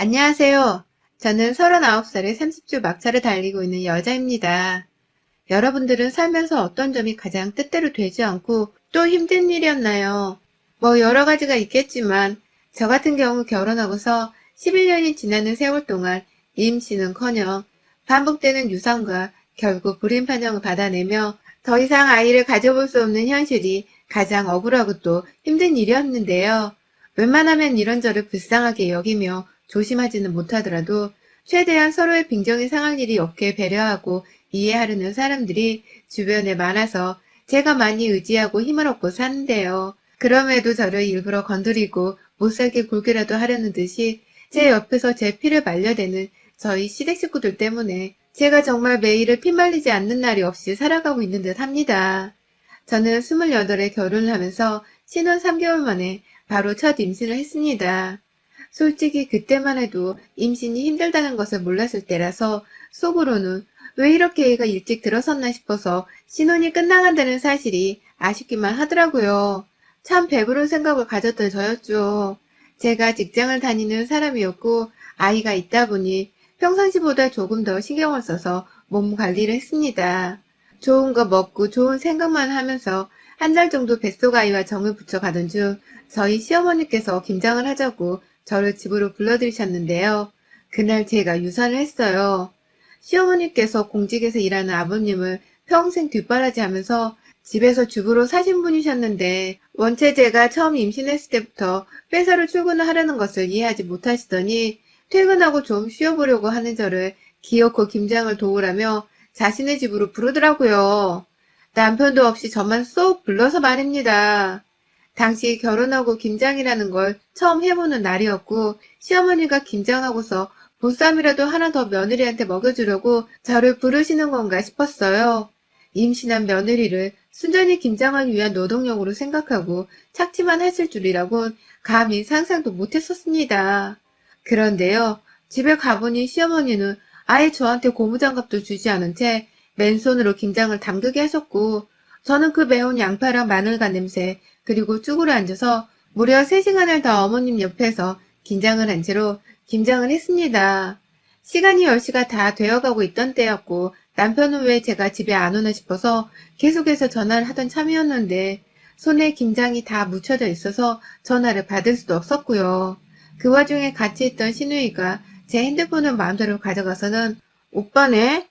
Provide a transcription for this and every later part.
안녕하세요. 저는 39살의 30주 막차를 달리고 있는 여자입니다. 여러분들은 살면서 어떤 점이 가장 뜻대로 되지 않고 또 힘든 일이었나요? 뭐 여러 가지가 있겠지만 저 같은 경우 결혼하고서 11년이 지나는 세월 동안 임신은커녕 반복되는 유산과 결국 불임 판정을 받아내며 더 이상 아이를 가져볼 수 없는 현실이 가장 억울하고 또 힘든 일이었는데요. 웬만하면 이런저런 불쌍하게 여기며 조심하지는 못하더라도 최대한 서로의 빈정이 상할 일이 없게 배려하고 이해하려는 사람들이 주변에 많아서 제가 많이 의지하고 힘을 얻고 사는데요. 그럼에도 저를 일부러 건드리고 못살게 굴기라도 하려는 듯이 제 옆에서 제 피를 말려대는 저희 시댁 식구들 때문에 제가 정말 매일을 피말리지 않는 날이 없이 살아가고 있는 듯 합니다. 저는 28에 결혼을 하면서 신혼 3개월 만에 바로 첫 임신을 했습니다. 솔직히 그때만 해도 임신이 힘들다는 것을 몰랐을 때라서 속으로는 왜 이렇게 애가 일찍 들어섰나 싶어서 신혼이 끝나간다는 사실이 아쉽기만 하더라고요. 참 배부른 생각을 가졌던 저였죠. 제가 직장을 다니는 사람이었고 아이가 있다 보니 평상시보다 조금 더 신경을 써서 몸 관리를 했습니다. 좋은 거 먹고 좋은 생각만 하면서 한 달 정도 뱃속 아이와 정을 붙여가던 중 저희 시어머니께서 김장을 하자고 저를 집으로 불러들이셨는데요. 그날 제가 유산을 했어요. 시어머니께서 공직에서 일하는 아버님을 평생 뒷바라지하면서 집에서 주부로 사신 분이셨는데 원체 제가 처음 임신했을 때부터 회사로 출근을 하려는 것을 이해하지 못하시더니 퇴근하고 좀 쉬어보려고 하는 저를 기어코 김장을 도우라며 자신의 집으로 부르더라고요. 남편도 없이 저만 쏙 불러서 말입니다. 당시 결혼하고 김장이라는 걸 처음 해보는 날이었고 시어머니가 김장하고서 보쌈이라도 하나 더 며느리한테 먹여주려고 저를 부르시는 건가 싶었어요. 임신한 며느리를 순전히 김장을 위한 노동력으로 생각하고 착취만 했을 줄이라곤 감히 상상도 못했었습니다. 그런데요, 집에 가보니 시어머니는 아예 저한테 고무장갑도 주지 않은 채 맨손으로 김장을 담그게 하셨고 저는 그 매운 양파랑 마늘간 냄새 그리고 쭈그려 앉아서 무려 3시간을 더 어머님 옆에서 김장을 한 채로 김장을 했습니다. 시간이 10시가 다 되어가고 있던 때였고 남편은 왜 제가 집에 안 오나 싶어서 계속해서 전화를 하던 참이었는데 손에 김장이 다 묻혀져 있어서 전화를 받을 수도 없었고요. 그 와중에 같이 있던 시누이가 제 핸드폰을 마음대로 가져가서는 오빠네?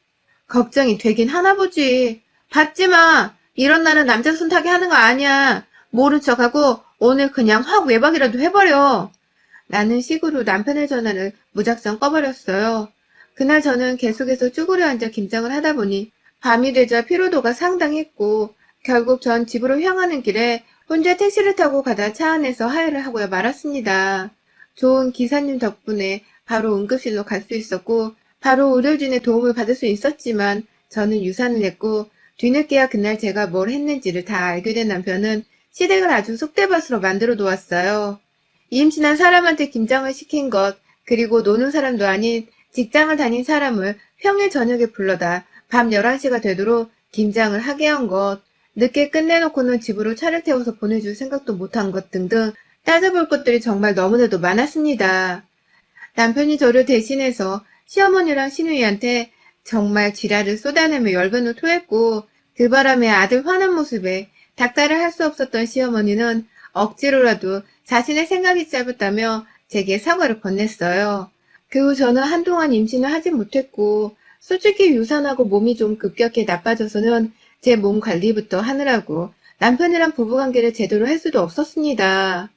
걱정이 되긴 하나 보지. 받지 마. 이런 날은 남자 손 타게 하는 거 아니야. 모른 척하고 오늘 그냥 확 외박이라도 해버려. 라는 식으로 남편의 전화를 무작정 꺼버렸어요. 그날 저는 계속해서 쭈그려 앉아 김장을 하다 보니 밤이 되자 피로도가 상당했고 결국 전 집으로 향하는 길에 혼자 택시를 타고 가다 차 안에서 하혈을 하고야 말았습니다. 좋은 기사님 덕분에 바로 응급실로 갈 수 있었고 바로 의료진의 도움을 받을 수 있었지만 저는 유산을 했고 뒤늦게야 그날 제가 뭘 했는지를 다 알게 된 남편은 시댁을 아주 쑥대밭으로 만들어 놓았어요. 임신한 사람한테 김장을 시킨 것, 그리고 노는 사람도 아닌 직장을 다닌 사람을 평일 저녁에 불러다 밤 11시가 되도록 김장을 하게 한 것, 늦게 끝내놓고는 집으로 차를 태워서 보내줄 생각도 못한 것 등등 따져볼 것들이 정말 너무나도 많았습니다. 남편이 저를 대신해서 시어머니랑 시누이한테 정말 지랄을 쏟아내며 열변을 토했고 그 바람에 아들 화난 모습에 닥달을 할 수 없었던 시어머니는 억지로라도 자신의 생각이 짧았다며 제게 사과를 건넸어요. 그 후 저는 한동안 임신을 하지 못했고 솔직히 유산하고 몸이 좀 급격히 나빠져서는 제 몸 관리부터 하느라고 남편이랑 부부관계를 제대로 할 수도 없었습니다.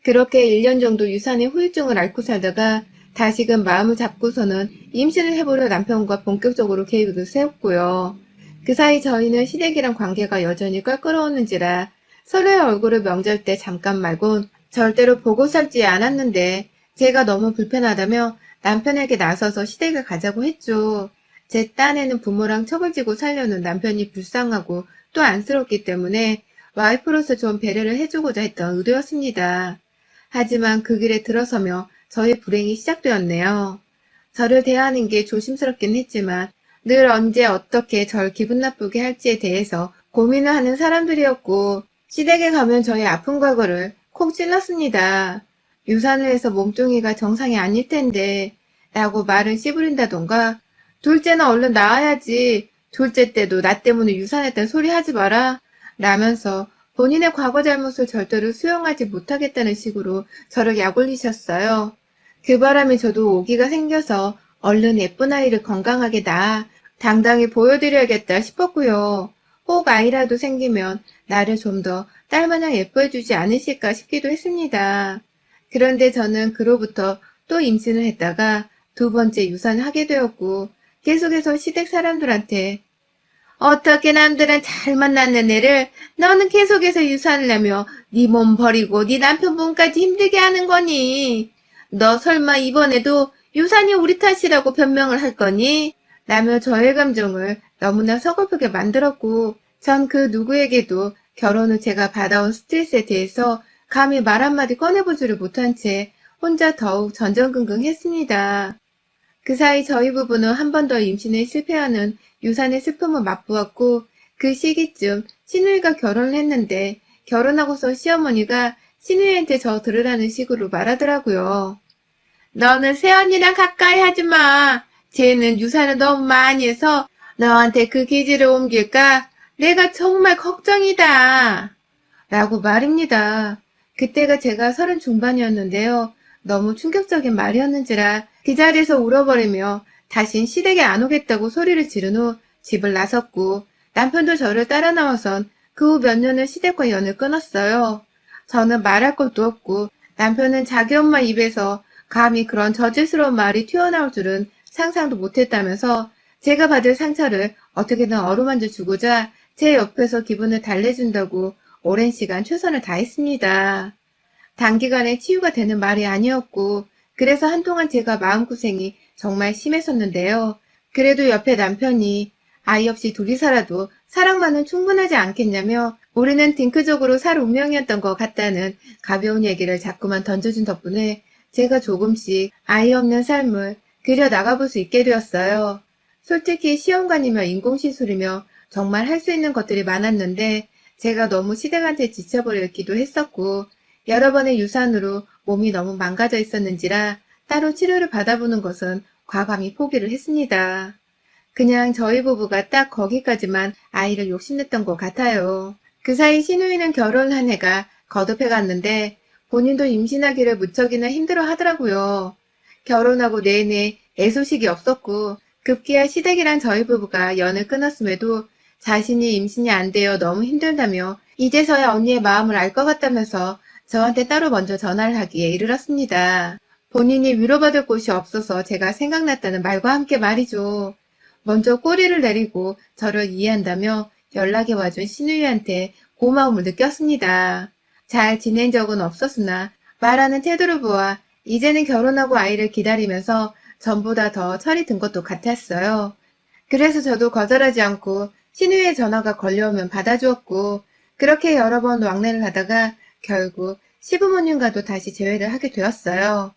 그렇게 1년 정도 유산의 후유증을 앓고 살다가 다시금 마음을 잡고서는 임신을 해보려 남편과 본격적으로 계획을 세웠고요. 그 사이 저희는 시댁이랑 관계가 여전히 껄끄러웠는지라 서로의 얼굴을 명절 때 잠깐 말곤 절대로 보고 살지 않았는데 제가 너무 불편하다며 남편에게 나서서 시댁을 가자고 했죠. 제 딴에는 부모랑 척을 지고 살려는 남편이 불쌍하고 또 안쓰럽기 때문에 와이프로서 좀 배려를 해주고자 했던 의도였습니다. 하지만 그 길에 들어서며 저의 불행이 시작되었네요. 저를 대하는 게 조심스럽긴 했지만 늘 언제 어떻게 절 기분 나쁘게 할지에 대해서 고민을 하는 사람들이었고 시댁에 가면 저의 아픈 과거를 콕 찔렀습니다. 유산을 해서 몸뚱이가 정상이 아닐 텐데 라고 말을 씨부린다던가 둘째는 얼른 낳아야지. 둘째 때도 나 때문에 유산했다는 소리 하지 마라 라면서 본인의 과거 잘못을 절대로 수용하지 못하겠다는 식으로 저를 약올리셨어요. 그 바람에 저도 오기가 생겨서 얼른 예쁜 아이를 건강하게 낳아 당당히 보여드려야겠다 싶었고요. 혹 아이라도 생기면 나를 좀 더 딸마냥 예뻐해주지 않으실까 싶기도 했습니다. 그런데 저는 그로부터 또 임신을 했다가 두 번째 유산을 하게 되었고 계속해서 시댁 사람들한테 어떻게 남들은 잘 만났는 애를 너는 계속해서 유산을 하며 네 몸 버리고 네 남편분까지 힘들게 하는 거니? 너 설마 이번에도 유산이 우리 탓이라고 변명을 할 거니? 라며 저의 감정을 너무나 서글프게 만들었고 전 그 누구에게도 결혼 후 제가 받아온 스트레스에 대해서 감히 말 한마디 꺼내보지를 못한 채 혼자 더욱 전전긍긍했습니다. 그 사이 저희 부부는 한 번 더 임신에 실패하는 유산의 슬픔을 맛보았고 그 시기쯤 시누이가 결혼을 했는데 결혼하고서 시어머니가 시누이한테 저 들으라는 식으로 말하더라고요. 너는 새언니랑 가까이 하지 마. 쟤는 유산을 너무 많이 해서 너한테 그 기질을 옮길까? 내가 정말 걱정이다. 라고 말입니다. 그때가 제가 30 중반이었는데요. 너무 충격적인 말이었는지라 그 자리에서 울어버리며 다신 시댁에 안 오겠다고 소리를 지른 후 집을 나섰고 남편도 저를 따라 나와선 그 후 몇 년을 시댁과 연을 끊었어요. 저는 말할 것도 없고 남편은 자기 엄마 입에서 감히 그런 저질스러운 말이 튀어나올 줄은 상상도 못했다면서 제가 받을 상처를 어떻게든 어루만져 주고자 제 옆에서 기분을 달래준다고 오랜 시간 최선을 다했습니다. 단기간에 치유가 되는 말이 아니었고 그래서 한동안 제가 마음고생이 정말 심했었는데요. 그래도 옆에 남편이 아이 없이 둘이 살아도 사랑만은 충분하지 않겠냐며 우리는 딩크족으로 살 운명이었던 것 같다는 가벼운 얘기를 자꾸만 던져준 덕분에 제가 조금씩 아이 없는 삶을 그려나가볼 수 있게 되었어요. 솔직히 시험관이며 인공시술이며 정말 할 수 있는 것들이 많았는데 제가 너무 시댁한테 지쳐버렸기도 했었고 여러 번의 유산으로 몸이 너무 망가져 있었는지라 따로 치료를 받아보는 것은 과감히 포기를 했습니다. 그냥 저희 부부가 딱 거기까지만 아이를 욕심냈던 것 같아요. 그 사이 시누이는 결혼 한 해가 거듭해 갔는데 본인도 임신하기를 무척이나 힘들어 하더라고요. 결혼하고 내내 애소식이 없었고 급기야 시댁이란 저희 부부가 연을 끊었음에도 자신이 임신이 안 되어 너무 힘들다며 이제서야 언니의 마음을 알 것 같다면서 저한테 따로 먼저 전화를 하기에 이르렀습니다. 본인이 위로받을 곳이 없어서 제가 생각났다는 말과 함께 말이죠. 먼저 꼬리를 내리고 저를 이해한다며 연락이 와준 시누이한테 고마움을 느꼈습니다. 잘 지낸 적은 없었으나 말하는 태도를 보아 이제는 결혼하고 아이를 기다리면서 전보다 더 철이 든 것도 같았어요. 그래서 저도 거절하지 않고 시누이의 전화가 걸려오면 받아주었고 그렇게 여러 번 왕래를 하다가 결국 시부모님과도 다시 재회를 하게 되었어요.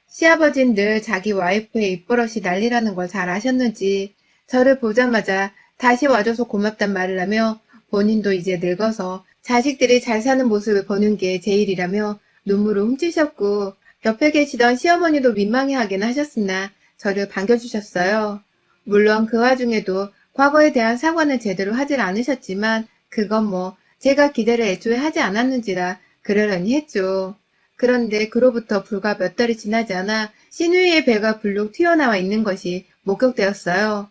시아버진 늘 자기 와이프의 입버릇이 난리라는 걸 잘 아셨는지 저를 보자마자 다시 와줘서 고맙단 말을 하며 본인도 이제 늙어서 자식들이 잘 사는 모습을 보는 게 제일이라며 눈물을 훔치셨고 옆에 계시던 시어머니도 민망해하긴 하셨으나 저를 반겨주셨어요. 물론 그 와중에도 과거에 대한 사과는 제대로 하질 않으셨지만 그건 뭐 제가 기대를 애초에 하지 않았는지라 그러려니 했죠. 그런데 그로부터 불과 몇 달이 지나지 않아 시누이의 배가 불룩 튀어나와 있는 것이 목격되었어요.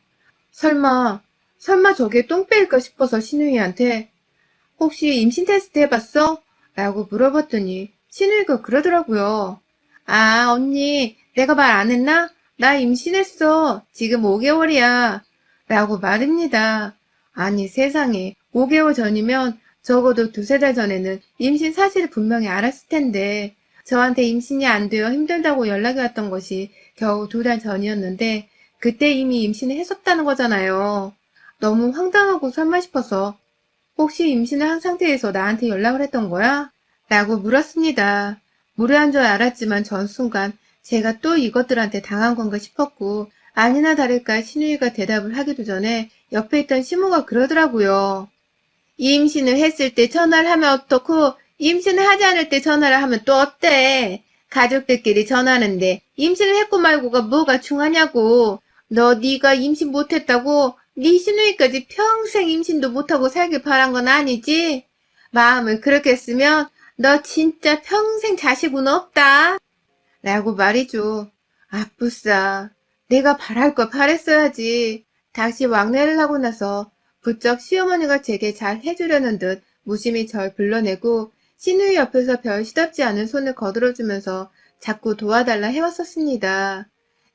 설마 저게 똥배일까 싶어서 시누이한테 혹시 임신 테스트 해봤어? 라고 물어봤더니 시누이가 그러더라고요. 아, 언니, 내가 말 안 했나? 나 임신했어. 지금 5개월이야. 라고 말입니다. 아니, 세상에. 5개월 전이면 적어도 두세 달 전에는 임신 사실을 분명히 알았을 텐데 저한테 임신이 안 되어 힘들다고 연락이 왔던 것이 겨우 2달 전이었는데 그때 이미 임신을 했었다는 거잖아요. 너무 황당하고 설마 싶어서 혹시 임신을 한 상태에서 나한테 연락을 했던 거야? 라고 물었습니다. 무례한 줄 알았지만 전 순간 제가 또 이것들한테 당한 건가 싶었고 아니나 다를까 시누이가 대답을 하기도 전에 옆에 있던 시모가 그러더라고요. 임신을 했을 때 전화를 하면 어떻고 임신을 하지 않을 때 전화를 하면 또 어때? 가족들끼리 전화하는데 임신을 했고 말고가 뭐가 중하냐고. 네가 임신 못했다고 네 시누이까지 평생 임신도 못하고 살길 바란 건 아니지? 마음을 그렇게 쓰면 너 진짜 평생 자식은 없다. 라고 말이죠. 아쁘싸. 내가 바랄 걸 바랬어야지. 다시 왕래를 하고 나서 부쩍 시어머니가 제게 잘 해주려는 듯 무심히 절 불러내고 시누이 옆에서 별 시덥지 않은 손을 거들어주면서 자꾸 도와달라 해왔었습니다.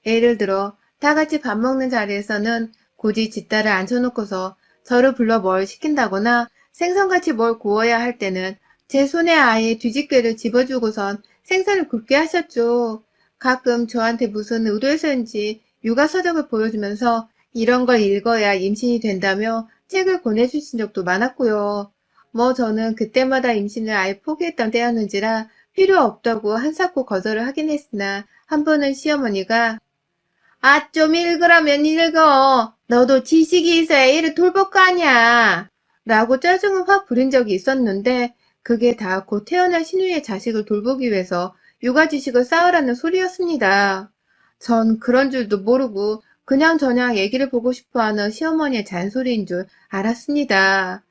예를 들어 다 같이 밥 먹는 자리에서는 굳이 뒷다를 앉혀놓고서 저를 불러 뭘 시킨다거나 생선같이 뭘 구워야 할 때는 제 손에 아예 뒤집개를 집어주고선 생선을 굽게 하셨죠. 가끔 저한테 무슨 의도에서인지 육아 서적을 보여주면서 이런 걸 읽어야 임신이 된다며 책을 권해주신 적도 많았고요. 뭐 저는 그때마다 임신을 아예 포기했던 때였는지라 필요 없다고 한사코 거절을 하긴 했으나 한 번은 시어머니가 아, 좀 읽으라면 읽어. 너도 지식이 있어야 애를 돌볼 거 아니야. 라고 짜증을 확 부린 적이 있었는데 그게 다 곧 태어날 신우의 자식을 돌보기 위해서 육아 지식을 쌓으라는 소리였습니다. 전 그런 줄도 모르고 그냥저냥 애기를 보고 싶어하는 시어머니의 잔소리인 줄 알았습니다.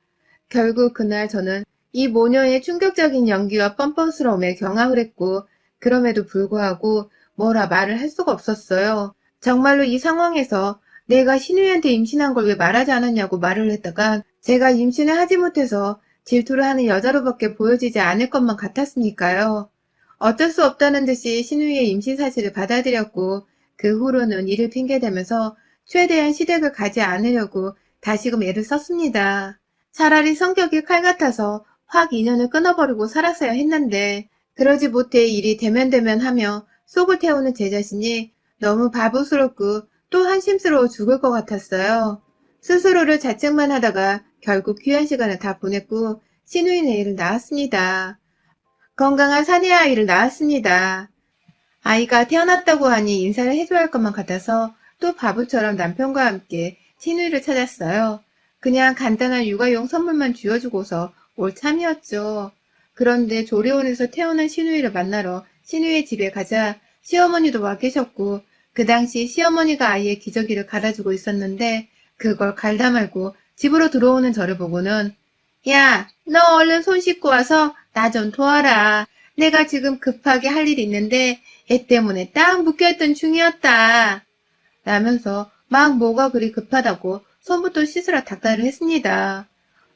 결국 그날 저는 이 모녀의 충격적인 연기와 뻔뻔스러움에 경악을 했고 그럼에도 불구하고 뭐라 말을 할 수가 없었어요. 정말로 이 상황에서 내가 신우이한테 임신한 걸 왜 말하지 않았냐고 말을 했다간 제가 임신을 하지 못해서 질투를 하는 여자로밖에 보여지지 않을 것만 같았으니까요. 어쩔 수 없다는 듯이 신우이의 임신 사실을 받아들였고 그 후로는 이를 핑계대면서 최대한 시댁을 가지 않으려고 다시금 애를 썼습니다. 차라리 성격이 칼 같아서 확 인연을 끊어버리고 살았어야 했는데 그러지 못해 일이 대면대면하며 속을 태우는 제 자신이 너무 바보스럽고 또 한심스러워 죽을 것 같았어요. 스스로를 자책만 하다가 결국 귀한 시간을 다 보냈고 신우인 애를 낳았습니다. 건강한 사내 아이를 낳았습니다. 아이가 태어났다고 하니 인사를 해줘야 할 것만 같아서 또 바보처럼 남편과 함께 신우이를 찾았어요. 그냥 간단한 육아용 선물만 쥐어주고서 올 참이었죠. 그런데 조리원에서 태어난 신우이를 만나러 신우이의 집에 가자 시어머니도 와 계셨고 그 당시 시어머니가 아이의 기저귀를 갈아주고 있었는데 그걸 갈다 말고 집으로 들어오는 저를 보고는 야, 너 얼른 손 씻고 와서 나 좀 도와라. 내가 지금 급하게 할 일이 있는데 애 때문에 딱 묶여있던 중이었다. 라면서 막 뭐가 그리 급하다고 손부터 씻으라 닥달을 했습니다.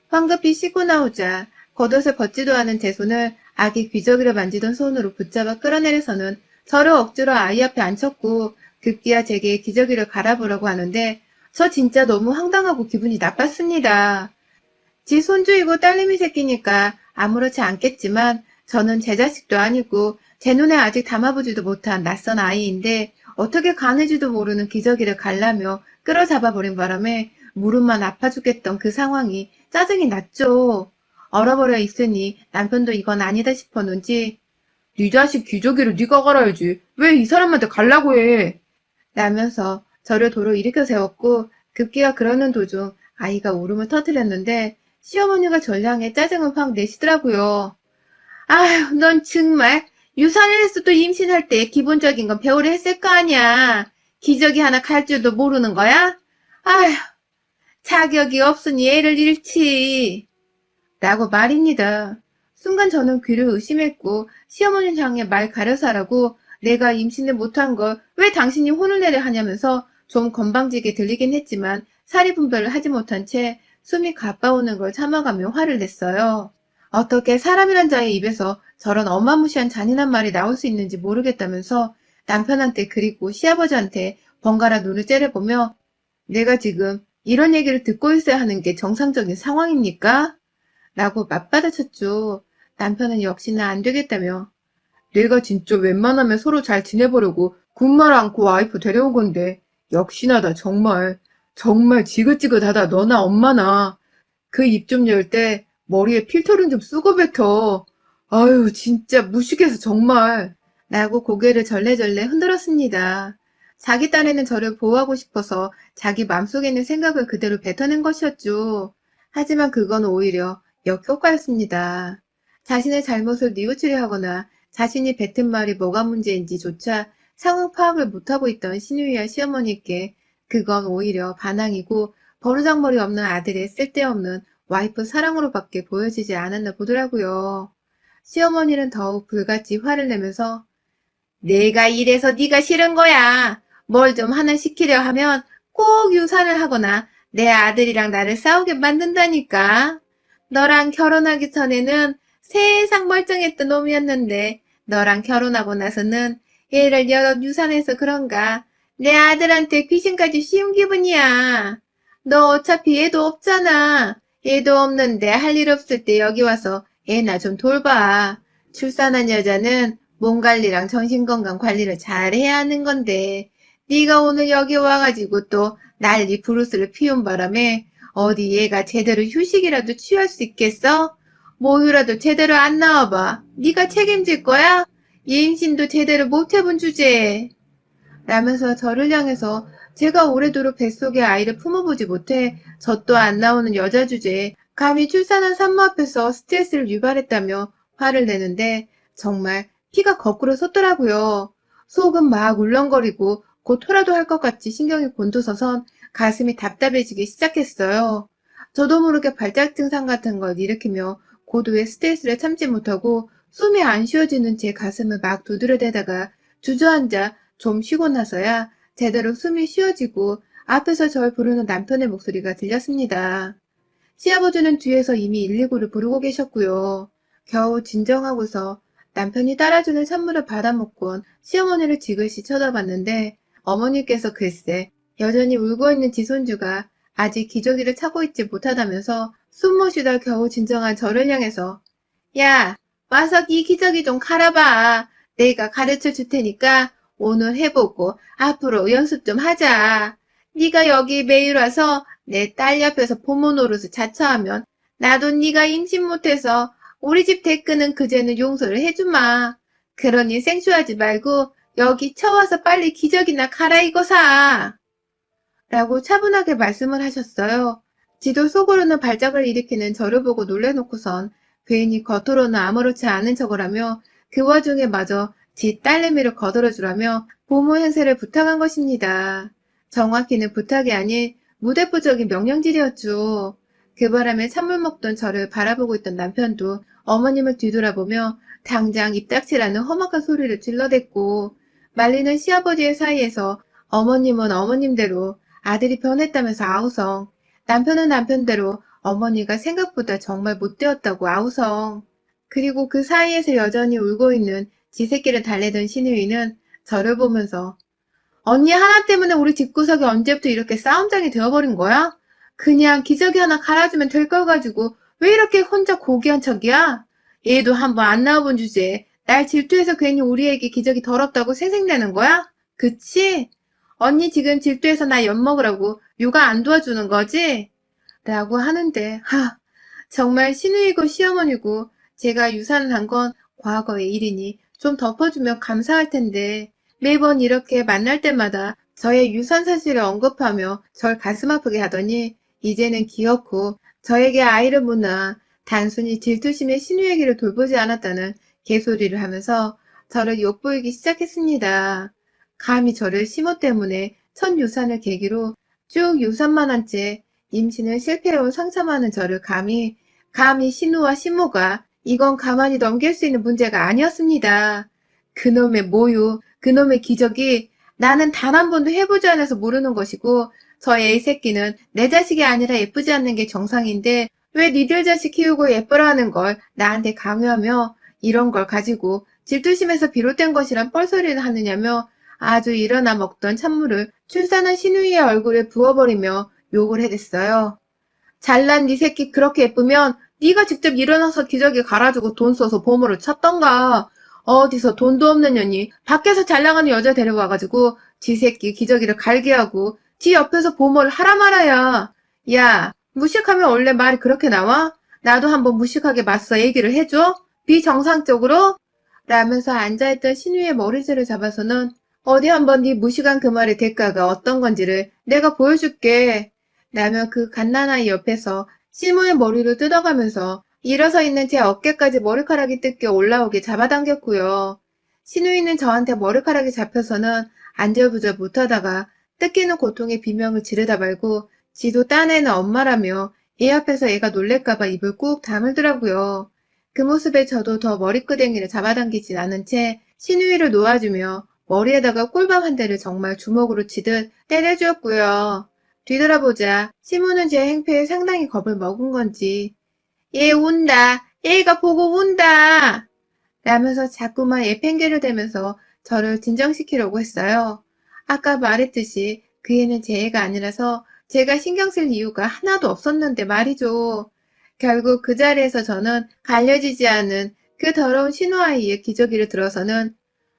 황급히 씻고 나오자 겉옷을 벗지도 않은 제 손을 아기 귀저귀를 만지던 손으로 붙잡아 끌어내려서는 저를 억지로 아이 앞에 앉혔고 급기야 제게 기저귀를 갈아보라고 하는데 저 진짜 너무 황당하고 기분이 나빴습니다. 지 손주이고 딸내미 새끼니까 아무렇지 않겠지만 저는 제 자식도 아니고 제 눈에 아직 담아보지도 못한 낯선 아이인데 어떻게 가는지도 모르는 기저귀를 갈라며 끌어잡아버린 바람에 무릎만 아파 죽겠던 그 상황이 짜증이 났죠. 얼어버려 있으니 남편도 이건 아니다 싶었는지 네 자식 기저귀를 네가 갈아야지. 왜 이 사람한테 갈라고 해? 라면서 저를 도로 일으켜 세웠고 급기야 그러는 도중 아이가 울음을 터뜨렸는데 시어머니가 저를 향해 짜증을 확 내시더라고요. 아휴, 넌 정말 유산을 했어도 임신할 때 기본적인 건 배우려 했을 거 아니야. 기저귀 하나 갈 줄도 모르는 거야? 아휴, 자격이 없으니 애를 잃지. 라고 말입니다. 순간 저는 귀를 의심했고 시어머니를 향해 말 가려서 하라고 내가 임신을 못한 걸 왜 당신이 혼을 내려 하냐면서 좀 건방지게 들리긴 했지만 사리 분별을 하지 못한 채 숨이 가빠오는 걸 참아가며 화를 냈어요. 어떻게 사람이란 자의 입에서 저런 어마무시한 잔인한 말이 나올 수 있는지 모르겠다면서 남편한테 그리고 시아버지한테 번갈아 눈을 째려보며 내가 지금 이런 얘기를 듣고 있어야 하는 게 정상적인 상황입니까? 라고 맞받아쳤죠. 남편은 역시나 안 되겠다며 내가 진짜 웬만하면 서로 잘 지내보려고 군말 않고 와이프 데려온 건데 역시나다 정말 정말 지긋지긋하다 너나 엄마나 그 입 좀 열 때 머리에 필터링 좀 쓰고 뱉어 아유 진짜 무식해서 정말 라고 고개를 절레절레 흔들었습니다. 자기 딴에는 저를 보호하고 싶어서 자기 맘속에 있는 생각을 그대로 뱉어낸 것이었죠. 하지만 그건 오히려 역효과였습니다. 자신의 잘못을 뉘우치려 하거나 자신이 뱉은 말이 뭐가 문제인지조차 상황 파악을 못하고 있던 신우이와 시어머니께 그건 오히려 반항이고 버르장머리 없는 아들의 쓸데없는 와이프 사랑으로밖에 보여지지 않았나 보더라고요. 시어머니는 더욱 불같이 화를 내면서 내가 이래서 네가 싫은 거야. 뭘 좀 하나 시키려 하면 꼭 유산을 하거나 내 아들이랑 나를 싸우게 만든다니까. 너랑 결혼하기 전에는 세상 멀쩡했던 놈이었는데 너랑 결혼하고 나서는 얘를 여러 유산해서 그런가 내 아들한테 귀신까지 씌운 기분이야. 너 어차피 애도 없잖아. 애도 없는데 할 일 없을 때 여기 와서 애나 좀 돌봐. 출산한 여자는 몸 관리랑 정신건강 관리를 잘 해야 하는 건데 네가 오늘 여기 와가지고 또 난리 부르스를 피운 바람에 어디 얘가 제대로 휴식이라도 취할 수 있겠어? 모유라도 제대로 안 나와봐. 네가 책임질 거야? 얘 임신도 제대로 못 해본 주제에. 라면서 저를 향해서 제가 오래도록 뱃속에 아이를 품어보지 못해 젖도 안 나오는 여자 주제에 감히 출산한 산모 앞에서 스트레스를 유발했다며 화를 내는데 정말 피가 거꾸로 섰더라고요. 속은 막 울렁거리고 곧 토라도 할 것 같이 신경이 곤두서선 가슴이 답답해지기 시작했어요. 저도 모르게 발작 증상 같은 걸 일으키며 고도의 스트레스를 참지 못하고 숨이 안 쉬어지는 제 가슴을 막 두드려대다가 주저앉아 좀 쉬고 나서야 제대로 숨이 쉬어지고 앞에서 절 부르는 남편의 목소리가 들렸습니다. 시아버지는 뒤에서 이미 119를 부르고 계셨고요. 겨우 진정하고서 남편이 따라주는 찬물을 받아먹곤 시어머니를 지그시 쳐다봤는데 어머니께서 글쎄 여전히 울고 있는 지손주가 아직 기저귀를 차고 있지 못하다면서 숨 못 쉬다 겨우 진정한 저를 향해서 야, 와서 이 기저귀 좀 갈아봐. 내가 가르쳐 줄 테니까 오늘 해보고 앞으로 연습 좀 하자. 네가 여기 매일 와서 내 딸 옆에서 부모 노릇을 자처하면 나도 네가 임신 못해서 우리 집 대꾸는 그제는 용서를 해주마. 그러니 생쇼하지 말고 여기 쳐와서 빨리 기저귀나 갈아입고 사. 라고 차분하게 말씀을 하셨어요. 지도 속으로는 발작을 일으키는 저를 보고 놀래놓고선 괜히 겉으로는 아무렇지 않은 척을 하며 그 와중에 마저 지 딸내미를 거들어주라며 부모 행세를 부탁한 것입니다. 정확히는 부탁이 아닌 무대포적인 명령질이었죠. 그 바람에 찬물 먹던 저를 바라보고 있던 남편도 어머님을 뒤돌아보며 당장 입 닥치라는 험악한 소리를 질러댔고 말리는 시아버지의 사이에서 어머님은 어머님대로 아들이 변했다면서 아우성, 남편은 남편대로 어머니가 생각보다 정말 못되었다고 아우성. 그리고 그 사이에서 여전히 울고 있는 지 새끼를 달래던 신우이는 저를 보면서 언니 하나 때문에 우리 집구석이 언제부터 이렇게 싸움장이 되어버린 거야? 그냥 기저귀 하나 갈아주면 될 걸 가지고 왜 이렇게 혼자 고귀한 척이야? 얘도 한번 안 나와본 주제에 날 질투해서 괜히 우리 애기 기저귀 더럽다고 생색내는 거야? 그치? 언니 지금 질투해서 나 엿먹으라고 육아 안 도와주는 거지? 라고 하는데 정말 신우이고 시어머니고 제가 유산을 한 건 과거의 일이니 좀 덮어주면 감사할 텐데 매번 이렇게 만날 때마다 저의 유산 사실을 언급하며 절 가슴 아프게 하더니 이제는 기어코 저에게 아이를 묻나 단순히 질투심에 신우에게를 돌보지 않았다는 개소리를 하면서 저를 욕보이기 시작했습니다. 감히 저를 심호 때문에 첫 유산을 계기로 쭉 유산만 한 채 임신을 실패해온 상처많은 저를 감히 신우와 신모가 이건 가만히 넘길 수 있는 문제가 아니었습니다. 그놈의 모유, 그놈의 기적이 나는 단 한 번도 해보지 않아서 모르는 것이고 저 애 새끼는 내 자식이 아니라 예쁘지 않는 게 정상인데 왜 니들 자식 키우고 예뻐라 하는 걸 나한테 강요하며 이런 걸 가지고 질투심에서 비롯된 것이란 뻘소리를 하느냐며 아주 일어나 먹던 찬물을 출산한 신우이의 얼굴에 부어버리며 욕을 해댔어요. 잘난 네 새끼 그렇게 예쁘면 네가 직접 일어나서 기저귀 갈아주고 돈 써서 보모를 찾던가. 어디서 돈도 없는 년이 밖에서 잘 나가는 여자 데려와가지고 지 새끼 기저귀를 갈게 하고 지 옆에서 보모를 하라 말아야. 야, 무식하면 원래 말이 그렇게 나와? 나도 한번 무식하게 맞서 얘기를 해줘? 비정상적으로? 라면서 앉아있던 신우의 머리채를 잡아서는 어디 한번 네 무식한 그 말의 대가가 어떤 건지를 내가 보여줄게. 라며 그 갓난아이 옆에서 시모의 머리를 뜯어가면서 일어서 있는 제 어깨까지 머리카락이 뜯겨 올라오게 잡아당겼고요. 시누이는 저한테 머리카락이 잡혀서는 안절부절 못하다가 뜯기는 고통에 비명을 지르다 말고 지도 딴애는 엄마라며 얘 앞에서 얘가 놀랄까봐 입을 꾹 다물더라고요. 그 모습에 저도 더 머리끄댕이를 잡아당기진 않은 채 시누이를 놓아주며 머리에다가 꿀밤 한 대를 정말 주먹으로 치듯 때려주었고요. 뒤돌아보자 시무는 제 행패에 상당히 겁을 먹은 건지 얘 운다. 얘가 보고 운다. 라면서 자꾸만 얘 팽개를 대면서 저를 진정시키려고 했어요. 아까 말했듯이 그 애는 제 애가 아니라서 제가 신경 쓸 이유가 하나도 없었는데 말이죠. 결국 그 자리에서 저는 갈려지지 않은 그 더러운 신호아이의 기저귀를 들어서는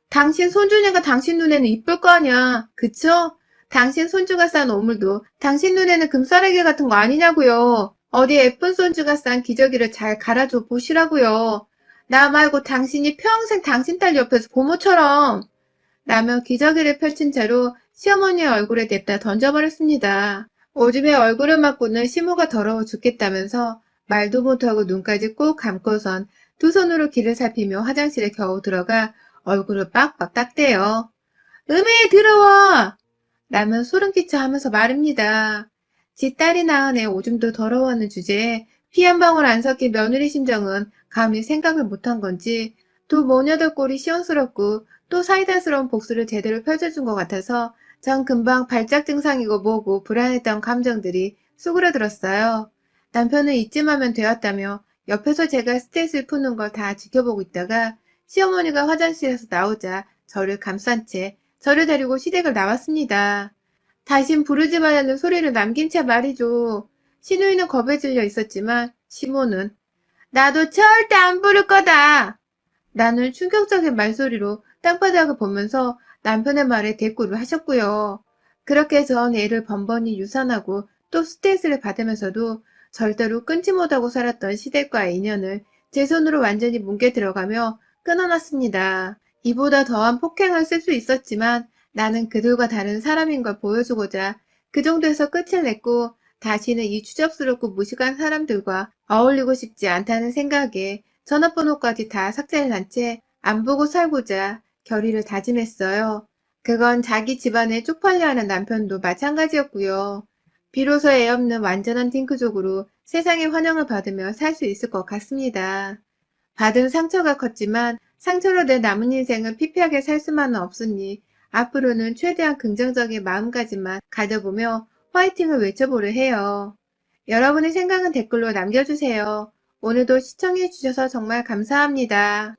당신 손주네가 당신 눈에는 이쁠 거 아냐. 그쵸? 당신 손주가 싼 오물도 당신 눈에는 금싸라기 같은 거 아니냐고요. 어디 예쁜 손주가 싼 기저귀를 잘 갈아줘 보시라고요. 나 말고 당신이 평생 당신 딸 옆에서 고모처럼 라며 기저귀를 펼친 채로 시어머니의 얼굴에 냅다 던져버렸습니다. 오줌에 얼굴을 맞고는 시모가 더러워 죽겠다면서 말도 못하고 눈까지 꼭 감고선 두 손으로 귀를 살피며 화장실에 겨우 들어가 얼굴을 빡빡 닦대요. 음에 더러워! 라며 소름 끼쳐 하면서 말입니다. 지 딸이 낳은 애 오줌도 더러워하는 주제에 피 한 방울 안 섞인 며느리 심정은 감히 생각을 못한 건지 두 모녀들 꼴이 시원스럽고 또 사이다스러운 복수를 제대로 펼쳐준 것 같아서 전 금방 발작 증상이고 뭐고 불안했던 감정들이 수그러들었어요. 남편은 이쯤 하면 되었다며 옆에서 제가 스트레스를 푸는 걸 다 지켜보고 있다가 시어머니가 화장실에서 나오자 저를 감싼 채 저를 데리고 시댁을 나왔습니다. 다신 부르지 말라는 소리를 남긴 채 말이죠. 시누이는 겁에 질려 있었지만 시모는 나도 절대 안 부를 거다. 나는 충격적인 말소리로 땅바닥을 보면서 남편의 말에 대꾸를 하셨고요. 그렇게 전 애를 번번이 유산하고 또 스트레스를 받으면서도 절대로 끊지 못하고 살았던 시댁과의 인연을 제 손으로 완전히 뭉개 들어가며 끊어놨습니다. 이보다 더한 폭행을 쓸 수 있었지만 나는 그들과 다른 사람인 걸 보여주고자 그 정도에서 끝을 냈고 다시는 이 추접스럽고 무식한 사람들과 어울리고 싶지 않다는 생각에 전화번호까지 다 삭제한 채 안 보고 살고자 결의를 다짐했어요. 그건 자기 집안에 쪽팔려 하는 남편도 마찬가지였고요. 비로소 애 없는 완전한 딩크족으로 세상의 환영을 받으며 살 수 있을 것 같습니다. 받은 상처가 컸지만 상처로 내 남은 인생을 피폐하게 살 수만은 없으니 앞으로는 최대한 긍정적인 마음가짐만 가져보며 화이팅을 외쳐보려 해요. 여러분의 생각은 댓글로 남겨주세요. 오늘도 시청해주셔서 정말 감사합니다.